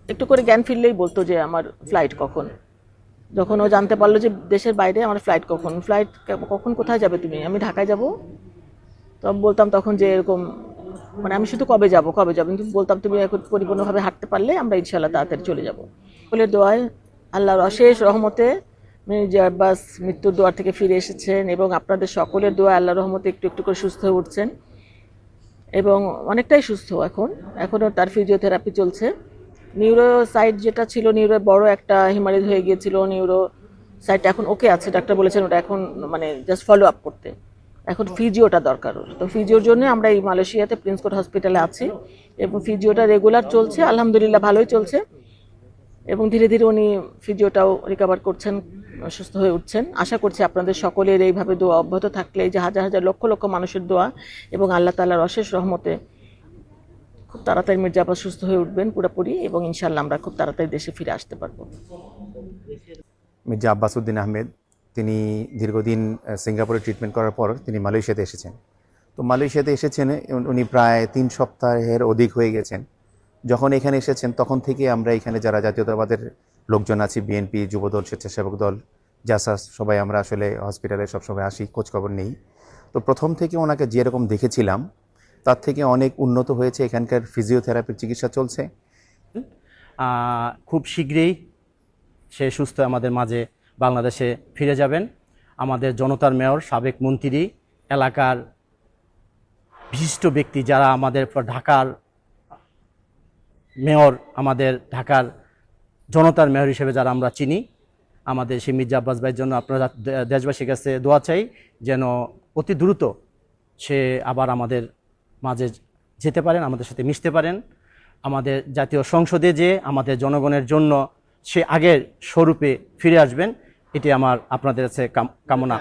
একটু করে জ্ঞান ফিরলেই বলতো যে আমার ফ্লাইট কখন। যখন ও জানতে পারলো যে দেশের বাইরে আমার ফ্লাইট কখন, ফ্লাইট কখন, কোথায় যাবে তুমি, আমি ঢাকায় যাব। তো আমি বলতাম তখন যে এরকম, মানে আমি শুধু কবে যাব কবে যাব, কিন্তু বলতাম তুমি এখন পরিপূর্ণভাবে হাঁটতে পারলে আমরা ইনশাল্লাহ তাড়াতাড়ি চলে যাব। সকলের দোয়ায়, আল্লাহর অশেষ রহমতে মির্জা আব্বাস মৃত্যুর দোয়ার থেকে ফিরে এসেছেন, এবং আপনাদের সকলের দোয়া আল্লাহর রহমতে একটু একটু করে সুস্থ হয়ে উঠছেন, এবং অনেকটাই সুস্থ এখন। এখনও তার ফিজিওথেরাপি চলছে। নিউরো সাইট যেটা ছিল, নিউরো বড় একটা হিমারিজ হয়ে গিয়েছিল, নিউরো সাইট এখন ওকে আছে, ডাক্তার বলেছেন ওটা এখন মানে জাস্ট ফলো আপ করতে। এখন ফিজিওটা দরকার ওর। তো ফিজিওর জন্য আমরা এই মালয়েশিয়াতে প্রিন্স কোর্ট হসপিটালে আছি, এবং ফিজিওটা রেগুলার চলছে, আলহামদুলিল্লাহ ভালোই চলছে, এবং ধীরে ধীরে উনি ফিজিওটাও রিকভার করছেন, সুস্থ হয়ে উঠছেন। আশা করছি আপনাদের সকলের এইভাবে দোয়া অব্যাহত থাকলে, এই যে হাজার হাজার লক্ষ লক্ষ মানুষের দোয়া এবং আল্লাহ তাআলার অশেষ রহমতে খুব তাড়াতাড়ি মির্জা আব্বাস সুস্থ হয়ে উঠবেন পুরোপুরি, এবং ইনশাল্লাহ আমরা খুব তাড়াতাড়ি দেশে ফিরে আসতে পারবো। মির্জা আব্বাস উদ্দিন আহমেদ, তিনি দীর্ঘদিন সিঙ্গাপুরে ট্রিটমেন্ট করার পর তিনি মালয়েশিয়াতে এসেছেন। তো মালয়েশিয়াতে এসেছেন উনি প্রায় 3 সপ্তাহের অধিক হয়ে গেছেন। যখন এখানে এসেছেন তখন থেকে আমরা এখানে যারা জাতীয়তাবাদের লোকজন আছি, বিএনপি, যুবদল, স্বেচ্ছাসেবক দল, জাসাস, সবাই আমরা আসলে হসপিটালে সবসময় আসি, খোঁজখবর নেই। তো প্রথম থেকে ওনাকে যেরকম দেখেছিলাম তার থেকে অনেক উন্নত হয়েছে। এখানকার ফিজিওথেরাপির চিকিৎসা চলছে। খুব শীঘ্রই সে সুস্থ আমাদের মাঝে বাংলাদেশে ফিরে যাবেন। আমাদের জনতার মেয়র, সাবেক মন্ত্রী, এলাকার বিশিষ্ট ব্যক্তি যারা আমাদের ঢাকার মেয়র, আমাদের ঢাকার জনতার মেয়র হিসেবে যারা আমরা চিনি, আমাদের সেই মির্জা আব্বাস ভাইয়ের জন্য আপনারা দেশবাসীর কাছে দোয়া চাই যেন অতি দ্রুত সে আবার আমাদের মাঝে যেতে পারেন, আমাদের সাথে মিশতে পারেন, আমাদের জাতীয় সংসদে যে আমাদের জনগণের জন্য সে আগের স্বরূপে ফিরে আসবেন, এটি আমার আপনাদের কাছে কামনা।